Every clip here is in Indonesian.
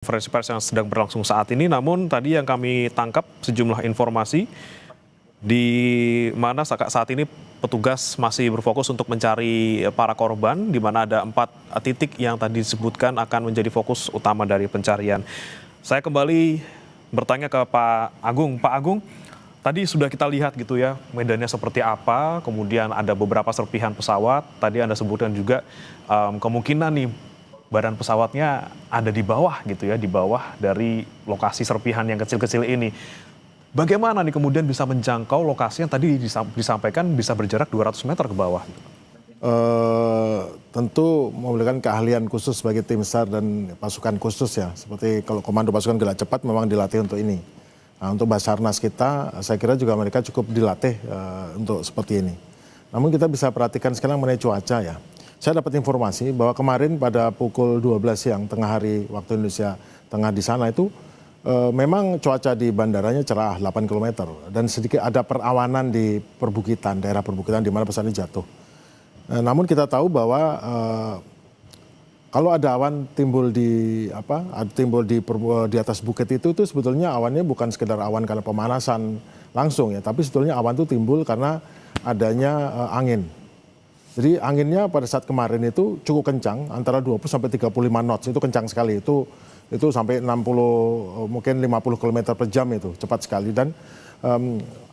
Konferensi pers yang sedang berlangsung saat ini, namun tadi yang kami tangkap sejumlah informasi di mana saat ini petugas masih berfokus untuk mencari para korban, di mana ada 4 titik yang tadi disebutkan akan menjadi fokus utama dari pencarian. Saya kembali bertanya ke Pak Agung. Pak Agung, tadi sudah kita lihat gitu ya medannya seperti apa, kemudian ada beberapa serpihan pesawat, tadi Anda sebutkan juga kemungkinan nih badan pesawatnya ada di bawah gitu ya, di bawah dari lokasi serpihan yang kecil-kecil ini. Bagaimana nih kemudian bisa menjangkau lokasi yang tadi disampaikan bisa berjarak 200 meter ke bawah? Tentu memerlukan keahlian khusus bagi tim SAR dan pasukan khusus ya. Seperti kalau komando pasukan gerak cepat memang dilatih untuk ini. Nah, untuk Basarnas kita, saya kira juga mereka cukup dilatih untuk seperti ini. Namun kita bisa perhatikan sekarang mengenai cuaca ya. Saya dapat informasi bahwa kemarin pada pukul 12 siang tengah hari waktu Indonesia Tengah di sana itu memang cuaca di bandaranya cerah 8 km dan sedikit ada perawanan di perbukitan, daerah perbukitan di mana pesawat ini jatuh. Namun kita tahu bahwa kalau ada awan timbul di atas bukit itu sebetulnya awannya bukan sekedar awan karena pemanasan langsung ya, tapi sebetulnya awan itu timbul karena adanya angin. Jadi anginnya pada saat kemarin itu cukup kencang, antara 20 sampai 35 knots, itu kencang sekali. Itu sampai 60 mungkin 50 km per jam, itu cepat sekali. Dan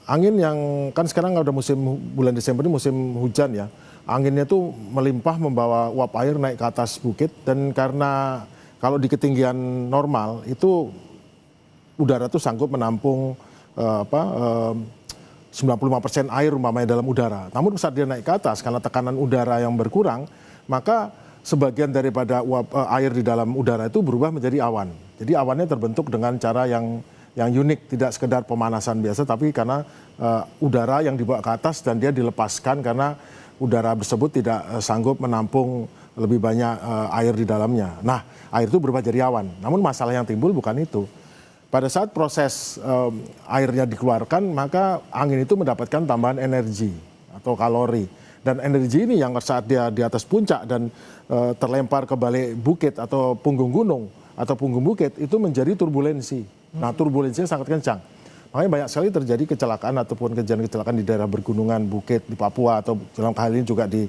angin yang kan sekarang udah musim bulan Desember ini musim hujan ya. Anginnya itu melimpah membawa uap air naik ke atas bukit, dan karena kalau di ketinggian normal itu udara itu sanggup menampung 95% air umpamanya dalam udara. Namun saat dia naik ke atas karena tekanan udara yang berkurang, maka sebagian daripada uap air di dalam udara itu berubah menjadi awan. Jadi awannya terbentuk dengan cara yang unik, tidak sekedar pemanasan biasa, tapi karena udara yang dibawa ke atas dan dia dilepaskan karena udara tersebut tidak sanggup menampung lebih banyak air di dalamnya. Nah, air itu berubah jadi awan. Namun masalah yang timbul bukan itu. Pada saat proses airnya dikeluarkan, maka angin itu mendapatkan tambahan energi atau kalori. Dan energi ini yang saat dia di atas puncak dan terlempar ke balik bukit atau punggung gunung atau punggung bukit, itu menjadi turbulensi. Nah, turbulensinya sangat kencang. Makanya banyak sekali terjadi kecelakaan ataupun kejadian-kecelakaan di daerah bergunungan, bukit, di Papua atau dalam hal ini juga di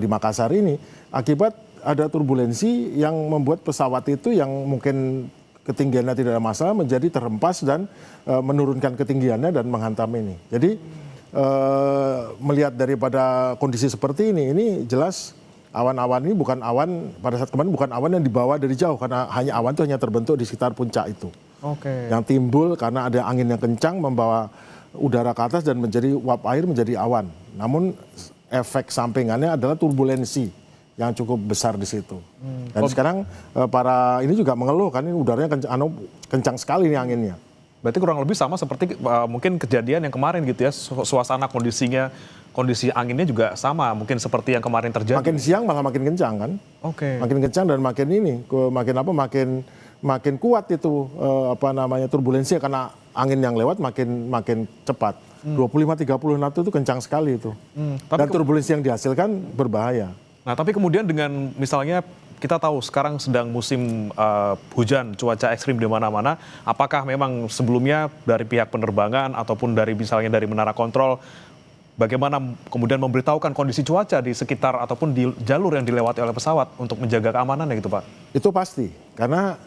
Makassar ini. Akibat ada turbulensi yang membuat pesawat itu yang mungkin ketinggiannya tidak ada masalah menjadi terhempas dan menurunkan ketinggiannya dan menghantam ini. Jadi melihat daripada kondisi seperti ini jelas awan-awan ini bukan awan, pada saat kemarin bukan awan yang dibawa dari jauh, karena awan itu hanya terbentuk di sekitar puncak itu. Oke. Yang timbul karena ada angin yang kencang membawa udara ke atas dan menjadi uap air menjadi awan. Namun efek sampingannya adalah turbulensi yang cukup besar di situ. Dan sekarang para ini juga mengeluh kan, ini udaranya kencang sekali nih anginnya. Berarti kurang lebih sama seperti mungkin kejadian yang kemarin gitu ya, suasana kondisi anginnya juga sama mungkin seperti yang kemarin terjadi. Makin siang malah makin kencang kan. Oke. Makin kencang dan makin kuat itu turbulensinya karena angin yang lewat makin cepat. 25-30 knot itu kencang sekali itu. Dan turbulensi yang dihasilkan berbahaya. Nah, tapi kemudian dengan misalnya kita tahu sekarang sedang musim hujan, cuaca ekstrim di mana-mana. Apakah memang sebelumnya dari pihak penerbangan ataupun dari misalnya dari menara kontrol, bagaimana kemudian memberitahukan kondisi cuaca di sekitar ataupun di jalur yang dilewati oleh pesawat untuk menjaga keamanannya gitu, Pak? Itu pasti, karena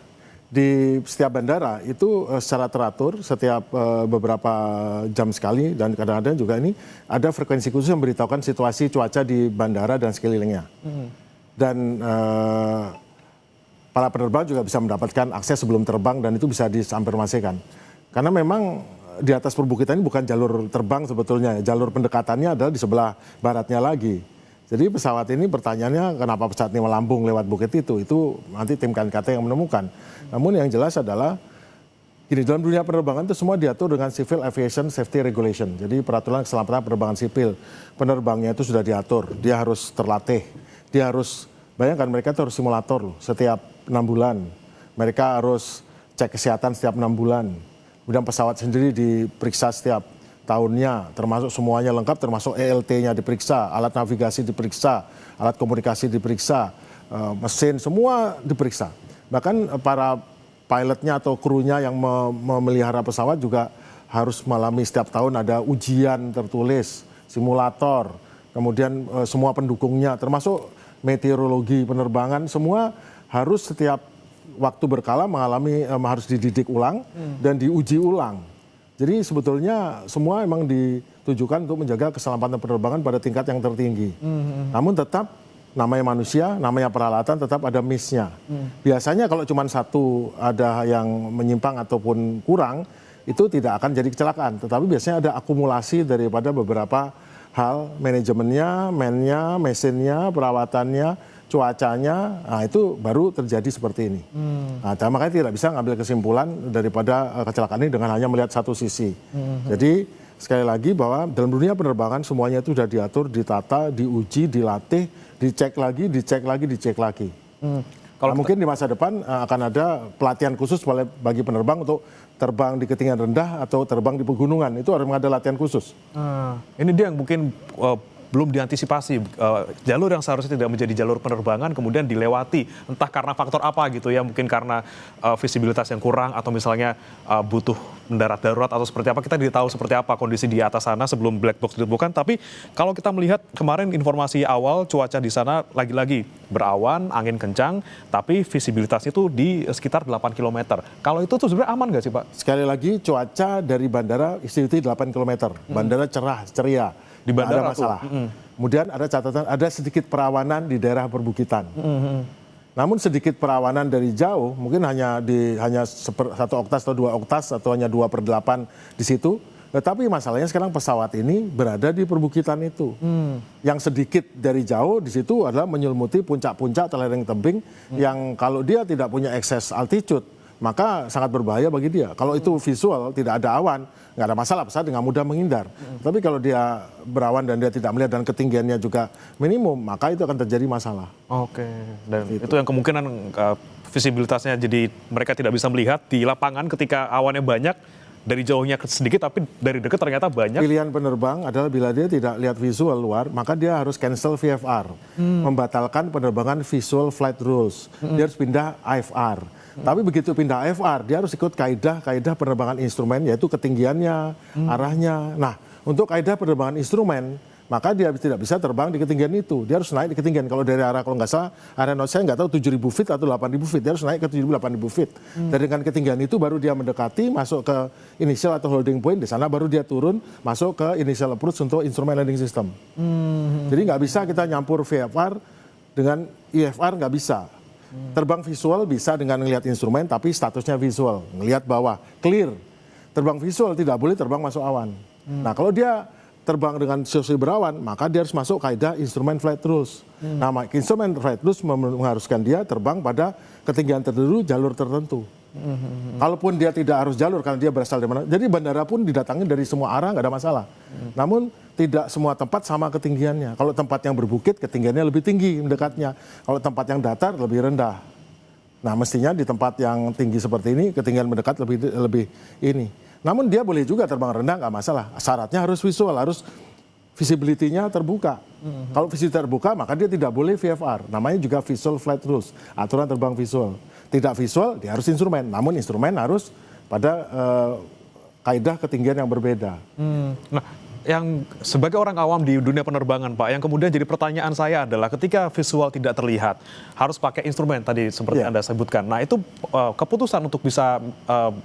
di setiap bandara itu secara teratur setiap beberapa jam sekali, dan kadang-kadang juga ini ada frekuensi khusus yang memberitahukan situasi cuaca di bandara dan sekelilingnya. Dan para penerbang juga bisa mendapatkan akses sebelum terbang dan itu bisa diinformasikan. Karena memang di atas perbukitan ini bukan jalur terbang sebetulnya, jalur pendekatannya adalah di sebelah baratnya lagi. Jadi pesawat ini pertanyaannya kenapa pesawat ini melambung lewat bukit itu nanti tim KNKT yang menemukan. Namun yang jelas adalah gini, dalam dunia penerbangan itu semua diatur dengan Civil Aviation Safety Regulation. Jadi peraturan keselamatan penerbangan sipil, penerbangnya itu sudah diatur, dia harus terlatih, dia harus, bayangkan mereka itu harus simulator loh, setiap 6 bulan. Mereka harus cek kesehatan setiap 6 bulan. Kemudian pesawat sendiri diperiksa setiap tahunnya, termasuk semuanya lengkap, termasuk ELT-nya diperiksa, alat navigasi diperiksa, alat komunikasi diperiksa, mesin semua diperiksa. Bahkan para pilotnya atau krunya yang memelihara pesawat juga harus mengalami setiap tahun ada ujian tertulis, simulator, kemudian semua pendukungnya termasuk meteorologi penerbangan semua harus setiap waktu berkala mengalami harus dididik ulang dan diuji ulang. Jadi sebetulnya semua memang ditujukan untuk menjaga keselamatan penerbangan pada tingkat yang tertinggi. Namun tetap namanya manusia, namanya peralatan tetap ada miss-nya. Biasanya kalau cuma satu ada yang menyimpang ataupun kurang, itu tidak akan jadi kecelakaan. Tetapi biasanya ada akumulasi daripada beberapa hal, manajemennya, man-nya, mesinnya, perawatannya, cuacanya, nah itu baru terjadi seperti ini. Nah, makanya tidak bisa ngambil kesimpulan daripada kecelakaan ini dengan hanya melihat satu sisi. Jadi sekali lagi bahwa dalam dunia penerbangan semuanya itu sudah diatur, ditata, diuji, dilatih, dicek lagi, dicek lagi, dicek lagi. Kalau mungkin di masa depan akan ada pelatihan khusus bagi penerbang untuk terbang di ketinggian rendah atau terbang di pegunungan. Itu harus ada latihan khusus. Ini dia yang mungkin belum diantisipasi, jalur yang seharusnya tidak menjadi jalur penerbangan kemudian dilewati, entah karena faktor apa gitu ya, mungkin karena visibilitas yang kurang atau misalnya butuh mendarat darurat atau seperti apa, kita tidak tahu seperti apa kondisi di atas sana sebelum black box ditemukan. Tapi kalau kita melihat kemarin informasi awal cuaca di sana lagi-lagi berawan, angin kencang, tapi visibilitas itu di sekitar 8 km. Kalau itu tuh sebenarnya aman nggak sih Pak? Sekali lagi cuaca dari bandara ICUT 8 km, bandara cerah, ceria. Di bandara ada masalah. Kemudian ada catatan, ada sedikit perawanan di daerah perbukitan. Namun sedikit perawanan dari jauh, mungkin hanya 1 oktas atau 2 oktas atau hanya 2/8 di situ. Tetapi masalahnya sekarang pesawat ini berada di perbukitan itu. Yang sedikit dari jauh di situ adalah menyelimuti puncak-puncak lereng tebing yang kalau dia tidak punya excess altitude, maka sangat berbahaya bagi dia. Kalau itu visual, tidak ada awan, nggak ada masalah, pesawat dengan mudah menghindar. Tapi kalau dia berawan dan dia tidak melihat dan ketinggiannya juga minimum, maka itu akan terjadi masalah. Oke, dan itu yang kemungkinan visibilitasnya jadi mereka tidak bisa melihat di lapangan ketika awannya banyak, dari jauhnya sedikit tapi dari dekat ternyata banyak. Pilihan penerbang adalah bila dia tidak lihat visual luar, maka dia harus cancel VFR, membatalkan penerbangan visual flight rules. Dia harus pindah IFR. Tapi begitu pindah IFR, dia harus ikut kaidah penerbangan instrumen, yaitu ketinggiannya, arahnya. Nah, untuk kaidah penerbangan instrumen, maka dia tidak bisa terbang di ketinggian itu. Dia harus naik di ketinggian. Kalau dari arah, kalau nggak salah, area saya nggak tahu 7.000 feet atau 8.000 feet. Dia harus naik ke 7.000-8.000 feet. Dan dengan ketinggian itu baru dia mendekati, masuk ke initial atau holding point. Di sana baru dia turun, masuk ke initial approach untuk instrument landing system. Jadi nggak bisa kita nyampur VFR dengan IFR, nggak bisa. Terbang visual bisa dengan melihat instrumen, tapi statusnya visual, ngelihat bawah, clear. Terbang visual tidak boleh terbang masuk awan. Nah, kalau dia terbang dengan situasi berawan, maka dia harus masuk kaidah instrumen flight rules. Nah, instrumen flight rules mengharuskan dia terbang pada ketinggian tertentu, jalur tertentu. Kalaupun dia tidak harus jalur karena dia berasal dari mana. Jadi bandara pun didatangi dari semua arah, nggak ada masalah. Namun tidak semua tempat sama ketinggiannya. Kalau tempat yang berbukit ketinggiannya lebih tinggi mendekatnya. Kalau tempat yang datar lebih rendah. Nah, mestinya di tempat yang tinggi seperti ini ketinggian mendekat lebih ini. Namun dia boleh juga terbang rendah, nggak masalah. Syaratnya harus visual, harus visibility-nya terbuka. Kalau visibility terbuka, maka dia tidak boleh VFR. Namanya juga visual flight rules, aturan terbang visual. Tidak visual, dia harus instrumen. Namun instrumen harus pada kaidah ketinggian yang berbeda. Nah, yang sebagai orang awam di dunia penerbangan Pak, yang kemudian jadi pertanyaan saya adalah ketika visual tidak terlihat, harus pakai instrumen tadi seperti Anda sebutkan. Nah, itu keputusan untuk bisa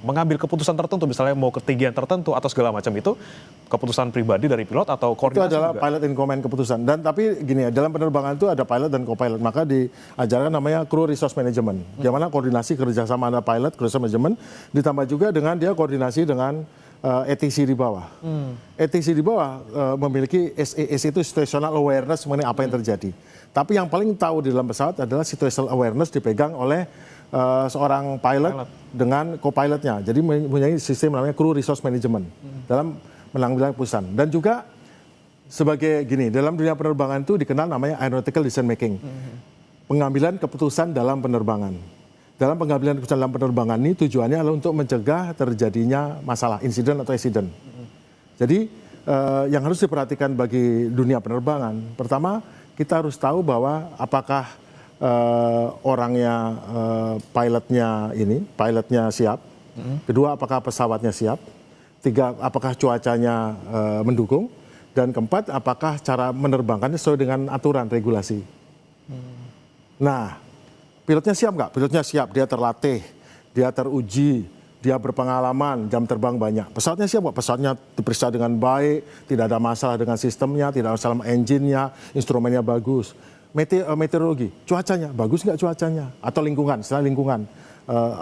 mengambil keputusan tertentu, misalnya mau ketinggian tertentu atau segala macam itu, keputusan pribadi dari pilot atau koordinasi? Itu adalah juga? pilot in command keputusan. Dan tapi gini ya, dalam penerbangan itu ada pilot dan co-pilot. Maka diajarkan namanya crew resource management. Di mana koordinasi kerjasama antara pilot, crew resource management, ditambah juga dengan dia koordinasi dengan ATC di bawah. ATC di bawah memiliki SAS itu situational awareness mengenai apa yang terjadi. Tapi yang paling tahu di dalam pesawat adalah situational awareness dipegang oleh seorang pilot dengan co-pilotnya. Jadi mempunyai sistem namanya crew resource management dalam menanggulangi keputusan. Dan juga sebagai gini, dalam dunia penerbangan itu dikenal namanya aeronautical decision making. Pengambilan keputusan dalam penerbangan. Dalam pengambilan keputusan dalam penerbangan ini tujuannya adalah untuk mencegah terjadinya masalah, insiden atau accident. Jadi yang harus diperhatikan bagi dunia penerbangan, pertama kita harus tahu bahwa apakah orangnya, pilotnya siap. Kedua, apakah pesawatnya siap. Tiga, apakah cuacanya mendukung. Dan keempat, apakah cara menerbangkannya sesuai dengan aturan regulasi. Nah, pilotnya siap nggak? Pilotnya siap, dia terlatih, dia teruji, dia berpengalaman, jam terbang banyak. Pesawatnya siap nggak? Pesawatnya diperiksa dengan baik, tidak ada masalah dengan sistemnya, tidak ada masalah dengan engine-nya, instrumennya bagus. Meteorologi, cuacanya, bagus nggak cuacanya? Atau lingkungan, setelah lingkungan.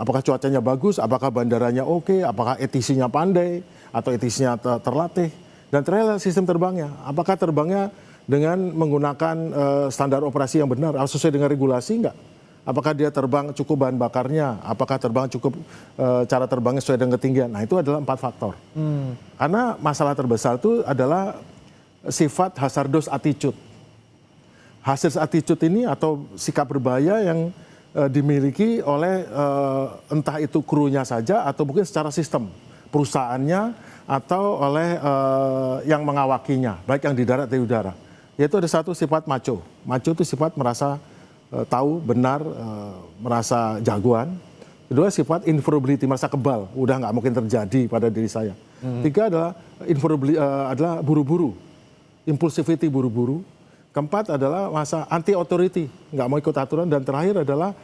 Apakah cuacanya bagus, apakah bandaranya oke, apakah ATC-nya pandai, atau ATC-nya terlatih. Dan terakhir sistem terbangnya, apakah terbangnya dengan menggunakan standar operasi yang benar, sesuai dengan regulasi enggak? Apakah dia terbang cukup bahan bakarnya, apakah terbang cukup cara terbangnya sesuai dengan ketinggian. Nah itu adalah 4 faktor. Karena masalah terbesar itu adalah sifat hazardous attitude. Hazardous attitude ini atau sikap berbahaya yang dimiliki oleh entah itu krunya saja atau mungkin secara sistem perusahaannya atau oleh yang mengawakinya, baik yang di darat atau di udara. Yaitu ada satu sifat macho. Macho itu sifat merasa tahu, benar, merasa jagoan. Kedua, sifat invulnerability, merasa kebal, udah nggak mungkin terjadi pada diri saya. Tiga adalah adalah buru-buru, impulsivity, buru-buru. Keempat adalah masa anti-authority, nggak mau ikut aturan. Dan terakhir adalah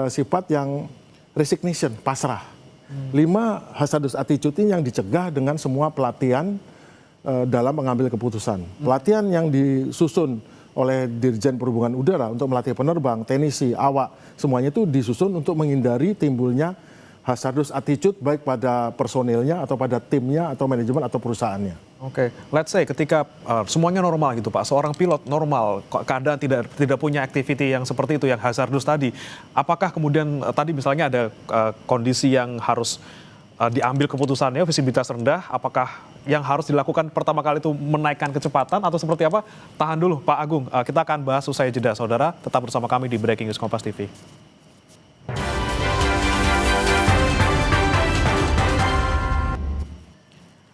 sifat yang resignation, pasrah. 5, hazardous attitude ini yang dicegah dengan semua pelatihan dalam mengambil keputusan. Pelatihan yang disusun oleh Dirjen Perhubungan Udara untuk melatih penerbang, teknisi, awak, semuanya itu disusun untuk menghindari timbulnya hazardous attitude baik pada personilnya atau pada timnya atau manajemen atau perusahaannya. Oke, let's say ketika semuanya normal gitu Pak, seorang pilot normal, keadaan tidak punya activity yang seperti itu, yang hazardous tadi, apakah kemudian tadi misalnya ada kondisi yang harus diambil keputusannya, visibilitas rendah, apakah yang harus dilakukan pertama kali itu menaikkan kecepatan atau seperti apa? Tahan dulu Pak Agung, kita akan bahas usai jeda. Saudara, tetap bersama kami di Breaking News Kompas TV.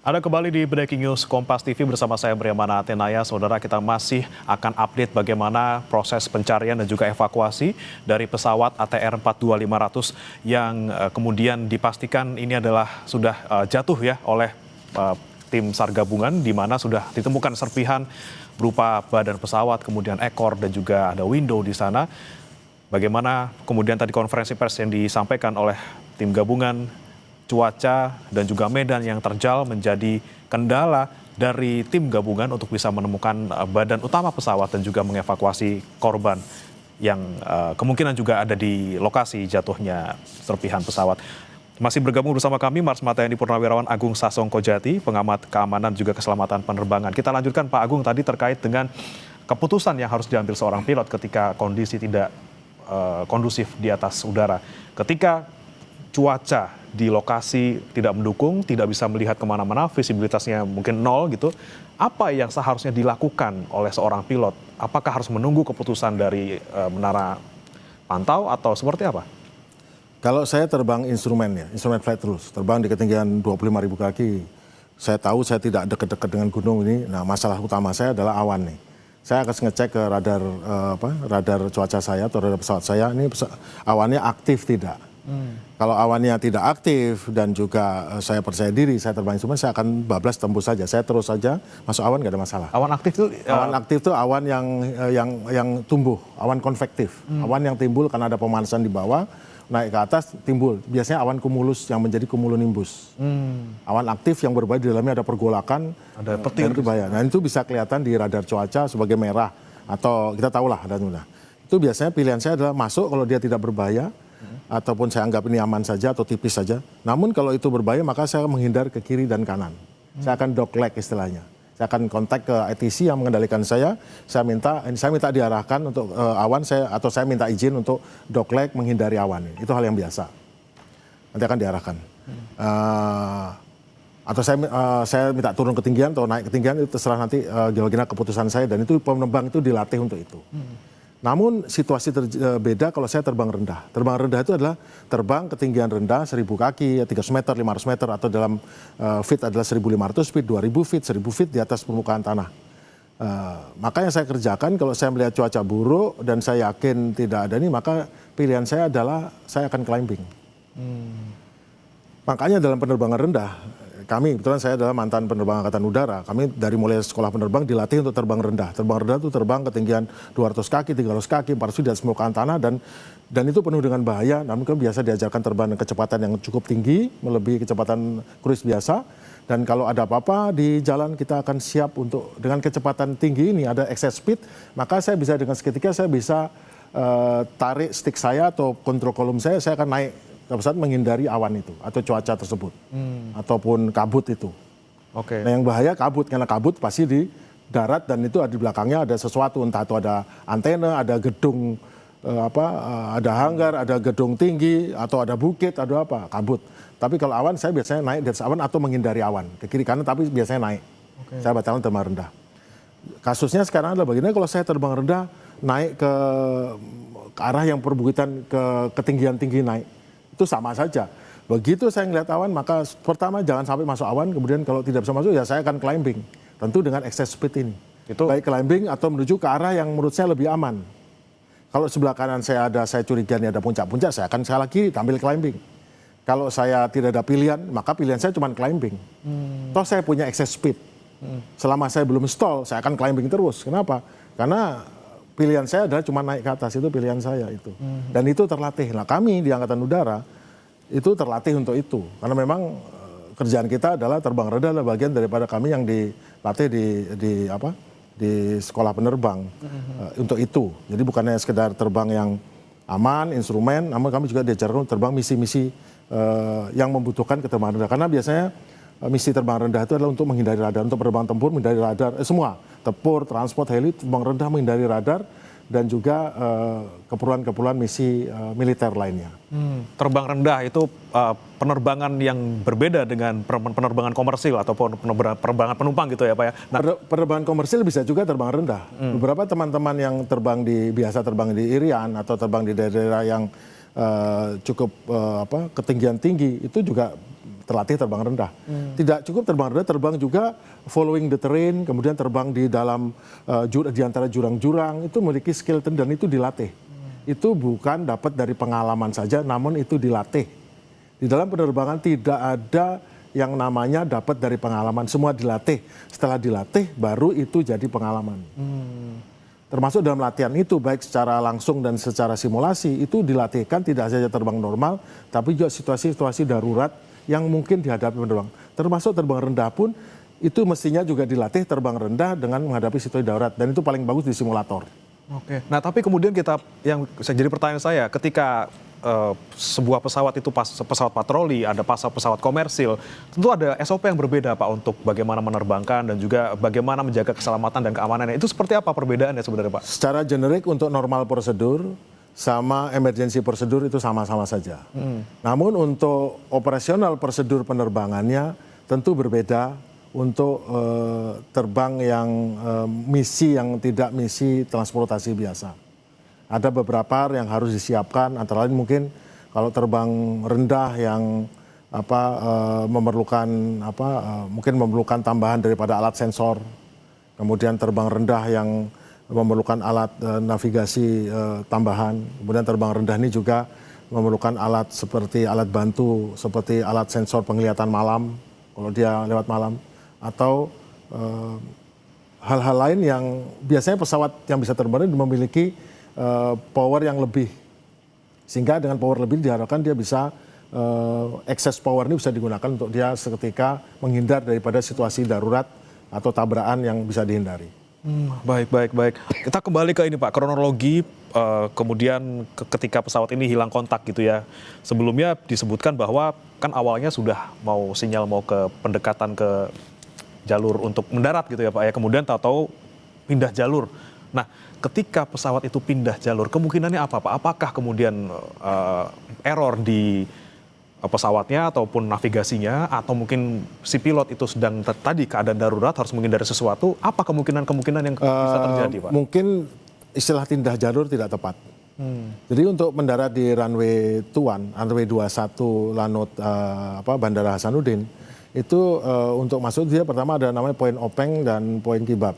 Ada kembali di Breaking News Kompas TV bersama saya Briamana Atenaya. Saudara, kita masih akan update bagaimana proses pencarian dan juga evakuasi dari pesawat ATR 42500 yang kemudian dipastikan ini adalah sudah jatuh ya oleh tim SAR gabungan, di mana sudah ditemukan serpihan berupa badan pesawat, kemudian ekor dan juga ada window di sana. Bagaimana kemudian tadi konferensi pers yang disampaikan oleh tim gabungan, cuaca dan juga medan yang terjal menjadi kendala dari tim gabungan untuk bisa menemukan badan utama pesawat dan juga mengevakuasi korban yang kemungkinan juga ada di lokasi jatuhnya serpihan pesawat. Masih bergabung bersama kami Marsma TNI Purnawirawan Agung Sasongkojati, pengamat keamanan juga keselamatan penerbangan. Kita lanjutkan Pak Agung tadi terkait dengan keputusan yang harus diambil seorang pilot ketika kondisi tidak kondusif di atas udara. Ketika cuaca di lokasi tidak mendukung, tidak bisa melihat kemana-mana, visibilitasnya mungkin 0 gitu. Apa yang seharusnya dilakukan oleh seorang pilot? Apakah harus menunggu keputusan dari menara pantau atau seperti apa? Kalau saya terbang instrumen flight rules, terbang di ketinggian 25.000 kaki. Saya tahu saya tidak dekat-dekat dengan gunung ini. Nah, masalah utama saya adalah awan nih. Saya akan ngecek ke radar cuaca saya atau radar pesawat saya, ini awannya aktif tidak. Kalau awannya tidak aktif dan juga saya percaya diri, saya terbang instrumen, saya akan bablas tembus saja. Saya terus saja masuk awan, nggak ada masalah. Awan aktif itu? Awan aktif itu awan yang tumbuh, awan konvektif. Awan yang timbul karena ada pemanasan di bawah, naik ke atas timbul. Biasanya awan kumulus yang menjadi cumulonimbus. Awan aktif yang berbahaya, di dalamnya ada pergolakan, ada petir. Itu bahaya. Nah itu bisa kelihatan di radar cuaca sebagai merah atau kita tahulah ada mudah. Itu biasanya pilihan saya adalah masuk kalau dia tidak berbahaya. Ataupun saya anggap ini aman saja atau tipis saja. Namun kalau itu berbahaya maka saya menghindar ke kiri dan kanan. Saya akan dogleg istilahnya. Saya akan kontak ke ATC yang mengendalikan saya minta diarahkan untuk awan atau saya minta izin untuk dogleg menghindari awan. Itu hal yang biasa. Nanti akan diarahkan. Atau saya minta turun ketinggian atau naik ketinggian, itu terserah nanti bagaimana keputusan saya, dan itu penerbang itu dilatih untuk itu. Namun situasi beda kalau saya terbang rendah. Terbang rendah itu adalah terbang ketinggian rendah 1.000 kaki, 300 meter, 500 meter, atau dalam feet adalah 1.500 feet, 2.000 feet, 1.000 feet di atas permukaan tanah. Maka yang saya kerjakan kalau saya melihat cuaca buruk dan saya yakin tidak ada ini, maka pilihan saya adalah saya akan climbing. Makanya dalam penerbangan rendah, kami, kebetulan saya adalah mantan penerbang Angkatan Udara, kami dari mulai sekolah penerbang dilatih untuk terbang rendah. Terbang rendah itu terbang ketinggian 200 kaki, 300 kaki, 400 di atas permukaan tanah, dan itu penuh dengan bahaya. Namun kan biasa diajarkan terbang dengan kecepatan yang cukup tinggi, melebihi kecepatan cruise biasa. Dan kalau ada apa-apa di jalan kita akan siap untuk dengan kecepatan tinggi ini, ada excess speed, maka saya bisa dengan seketika saya bisa tarik stick saya atau kontrol kolom saya akan naik ke pesawat menghindari awan itu atau cuaca tersebut ataupun kabut itu. Oke. Nah yang bahaya kabut, karena kabut pasti di darat dan itu di belakangnya ada sesuatu, entah itu ada antena, ada gedung ada hanggar, ada gedung tinggi atau ada bukit, ada apa, kabut. Tapi kalau awan saya biasanya naik di atas awan atau menghindari awan ke kiri kanan, tapi biasanya naik. Saya batalan terbang rendah. Kasusnya sekarang adalah bagaimana kalau saya terbang rendah naik ke arah yang perbukitan, ke ketinggian tinggi naik. Itu sama saja. Begitu saya ngeliat awan, maka pertama jangan sampai masuk awan, kemudian kalau tidak bisa masuk ya saya akan climbing. Tentu dengan excess speed ini. Itu baik climbing atau menuju ke arah yang menurut saya lebih aman. Kalau sebelah kanan saya curiga nih ada puncak-puncak, saya akan salah kiri tampil climbing. Kalau saya tidak ada pilihan, maka pilihan saya cuma climbing. Toh saya punya excess speed. Selama saya belum stall, saya akan climbing terus. Kenapa? Karena pilihan saya adalah cuma naik ke atas, itu pilihan saya itu. Dan itu terlatih. Nah kami di Angkatan Udara itu terlatih untuk itu. Karena memang kerjaan kita adalah terbang rendah adalah bagian daripada kami yang dilatih di sekolah penerbang untuk itu. Jadi bukannya sekedar terbang yang aman, instrumen, namun kami juga diajarkan terbang misi-misi yang membutuhkan keterbangan rendah. Karena biasanya misi terbang rendah itu adalah untuk menghindari radar, untuk penerbangan tempur menghindari radar, semua. Tempur, transport, heli, terbang rendah menghindari radar, dan juga keperluan-keperluan misi militer lainnya. Terbang rendah itu penerbangan yang berbeda dengan penerbangan komersil ataupun penerbangan penumpang gitu ya Pak ya? Nah, penerbangan komersil bisa juga terbang rendah. Beberapa teman-teman yang biasa terbang di Irian atau terbang di daerah yang cukup ketinggian tinggi itu juga terlatih terbang rendah. Tidak cukup terbang rendah, terbang juga following the terrain, kemudian terbang di dalam di antara jurang-jurang, itu memiliki skill dan itu dilatih. Itu bukan dapat dari pengalaman saja, namun itu dilatih. Di dalam penerbangan tidak ada yang namanya dapat dari pengalaman, semua dilatih. Setelah dilatih baru itu jadi pengalaman. Termasuk dalam latihan itu, baik secara langsung dan secara simulasi, itu dilatihkan tidak saja terbang normal, tapi juga situasi-situasi darurat yang mungkin dihadapi penerbang. Termasuk terbang rendah pun, itu mestinya juga dilatih terbang rendah dengan menghadapi situasi darurat. Dan itu paling bagus di simulator. Oke. Nah tapi kemudian yang jadi pertanyaan saya, ketika sebuah pesawat itu pesawat patroli, ada pesawat komersil, tentu ada SOP yang berbeda Pak untuk bagaimana menerbangkan dan juga bagaimana menjaga keselamatan dan keamanannya. Itu seperti apa perbedaannya sebenarnya Pak? Secara generik untuk normal prosedur sama emergency prosedur itu sama-sama saja. Namun untuk operasional prosedur penerbangannya tentu berbeda untuk terbang yang misi yang tidak misi transportasi biasa. Ada beberapa yang harus disiapkan, antara lain mungkin kalau terbang rendah yang mungkin memerlukan tambahan daripada alat sensor, kemudian terbang rendah yang memerlukan alat navigasi tambahan, kemudian terbang rendah ini juga memerlukan alat seperti alat bantu, seperti alat sensor penglihatan malam kalau dia lewat malam, atau hal-hal lain yang biasanya pesawat yang bisa terbang memiliki power yang lebih, sehingga dengan power lebih diharapkan dia bisa excess power ini bisa digunakan untuk dia seketika menghindar daripada situasi darurat atau tabrakan yang bisa dihindari. Baik. Kita kembali ke ini Pak, kronologi kemudian ketika pesawat ini hilang kontak gitu ya. Sebelumnya disebutkan bahwa kan awalnya sudah mau sinyal mau ke pendekatan ke jalur untuk mendarat gitu ya Pak ya. Kemudian tahu-tahu pindah jalur. Nah, ketika pesawat itu pindah jalur, kemungkinannya apa Pak? Apakah kemudian error di pesawatnya ataupun navigasinya, atau mungkin si pilot itu sedang tadi keadaan darurat harus menghindari sesuatu? Apa kemungkinan yang bisa terjadi Pak? Mungkin istilah pindah jalur tidak tepat. Jadi untuk mendarat di runway 21 Lanut Bandara Hasanuddin, itu untuk masuk dia pertama ada namanya poin Openg dan poin Kibab.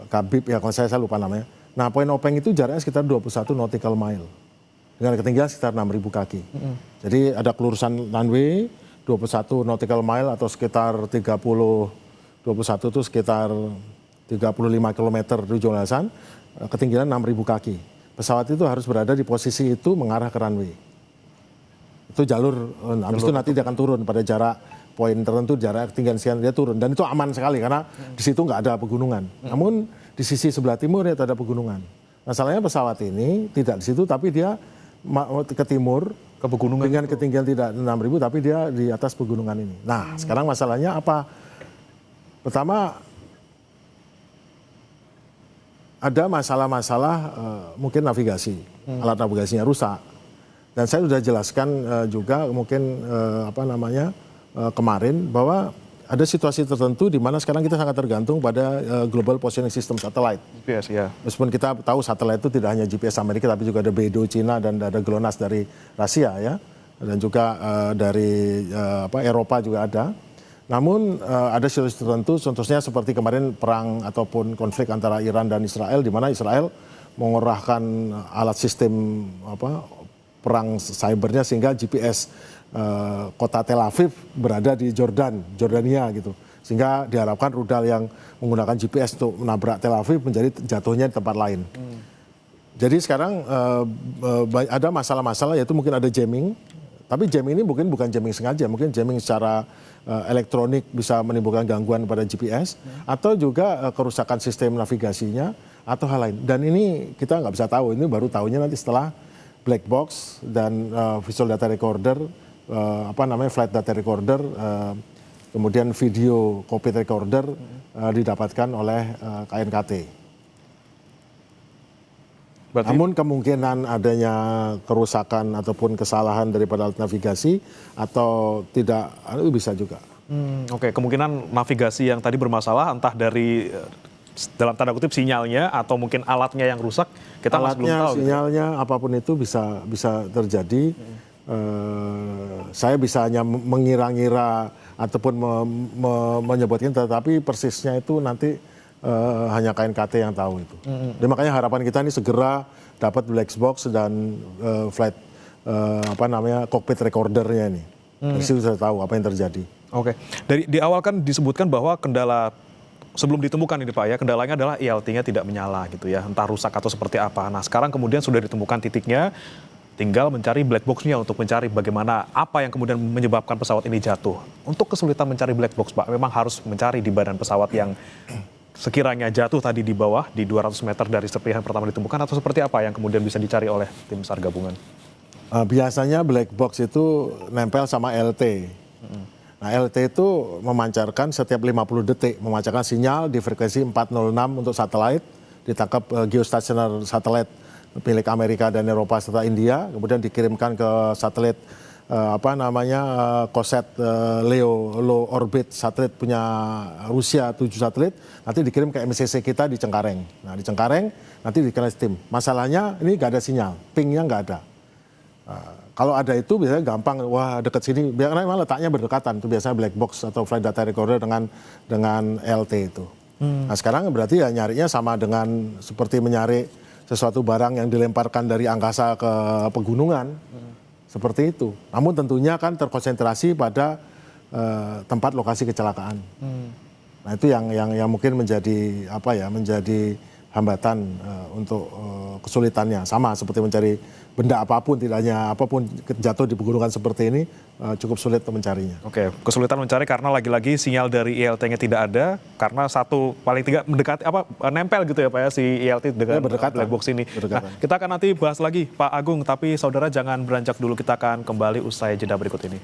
Kabib ya kalau saya lupa namanya. Nah poin Openg itu jaraknya sekitar 21 nautical mile dengan ketinggian sekitar 6.000 kaki. Jadi ada kelurusan runway 21 nautical mile atau sekitar 21 itu sekitar 35 km di jelasan, ketinggian 6.000 kaki. Pesawat itu harus berada di posisi itu mengarah ke runway. Itu jalur, habis itu nanti dia akan turun pada jarak poin tertentu, jarak ketinggian sekian dia turun. Dan itu aman sekali karena di situ nggak ada pegunungan. Namun di sisi sebelah timur itu ada pegunungan. Masalahnya pesawat ini tidak di situ tapi dia ke timur, ke pegunungan dengan ketinggian tidak 6.000 tapi dia di atas pegunungan ini. Nah sekarang masalahnya apa? Pertama ada masalah-masalah mungkin navigasi, alat navigasinya rusak. Dan saya sudah jelaskan juga mungkin kemarin bahwa ada situasi tertentu di mana sekarang kita sangat tergantung pada Global Positioning System Satellite. GPS ya. Meskipun kita tahu satelit itu tidak hanya GPS Amerika tapi juga ada Beidou Cina dan ada GLONASS dari Rusia ya. Dan juga dari Eropa juga ada. Namun ada situasi tertentu contohnya seperti kemarin perang ataupun konflik antara Iran dan Israel di mana Israel mengerahkan alat sistem perang cybernya sehingga GPS kota Tel Aviv berada di Jordania gitu. Sehingga diharapkan rudal yang menggunakan GPS untuk menabrak Tel Aviv menjadi jatuhnya di tempat lain. Jadi sekarang ada masalah-masalah yaitu mungkin ada jamming. Tapi jamming ini mungkin bukan jamming sengaja, mungkin jamming secara elektronik bisa menimbulkan gangguan pada GPS atau juga kerusakan sistem navigasinya atau hal lain. Dan ini kita nggak bisa tahu, ini baru tahunya nanti setelah black box dan visual data recorder, flight data recorder, kemudian video cockpit recorder didapatkan oleh KNKT. Berarti... Namun kemungkinan adanya kerusakan ataupun kesalahan daripada alat navigasi atau tidak, itu bisa juga. Oke, kemungkinan navigasi yang tadi bermasalah entah dari dalam tanda kutip sinyalnya atau mungkin alatnya yang rusak, kita masih belum tahu. Sinyalnya gitu. Apapun itu bisa terjadi. Saya bisa hanya mengira-ngira ataupun menyebutkan, tetapi persisnya itu nanti hanya KNKT yang tahu itu. Jadi makanya harapan kita ini segera dapat black box dan flight cockpit recordernya ini. Dari situ sudah tahu apa yang terjadi. Oke, di awal kan disebutkan bahwa kendala sebelum ditemukan ini Pak ya, kendalanya adalah ILT-nya tidak menyala gitu ya, entah rusak atau seperti apa. Nah sekarang kemudian sudah ditemukan titiknya, tinggal mencari black box-nya untuk mencari bagaimana apa yang kemudian menyebabkan pesawat ini jatuh. Untuk kesulitan mencari black box Pak, memang harus mencari di badan pesawat yang sekiranya jatuh tadi di bawah, di 200 meter dari serpihan pertama ditemukan, atau seperti apa yang kemudian bisa dicari oleh tim SAR gabungan? Biasanya black box itu nempel sama LT. Nah LT itu memancarkan setiap 50 detik, memancarkan sinyal di frekuensi 406 untuk satelit, ditangkap geostationer satelit milik Amerika dan Eropa serta India, kemudian dikirimkan ke satelit COSAT LEO low orbit satelit punya Rusia 7 satelit, nanti dikirim ke MCC kita di Cengkareng. Nah di Cengkareng nanti dikirim tim. Masalahnya ini nggak ada sinyal, pingnya nggak ada. Kalau ada itu biasanya gampang, wah dekat sini, karena memang letaknya berdekatan, itu biasanya black box atau flight data recorder dengan LT itu. Nah sekarang berarti ya nyarinya sama dengan seperti mencari sesuatu barang yang dilemparkan dari angkasa ke pegunungan, seperti itu. Namun tentunya kan terkonsentrasi pada tempat lokasi kecelakaan. Nah itu yang mungkin menjadi menjadi hambatan untuk kesulitannya. Sama seperti mencari benda apapun, tidak hanya apapun jatuh di pegunungan seperti ini, cukup sulit untuk mencarinya. Oke, kesulitan mencari karena lagi-lagi sinyal dari ILT-nya tidak ada, karena satu paling tidak mendekati nempel gitu ya Pak ya si ILT dengan black box ini. Nah, kita akan nanti bahas lagi Pak Agung, tapi saudara jangan beranjak dulu, kita akan kembali usai jeda berikut ini.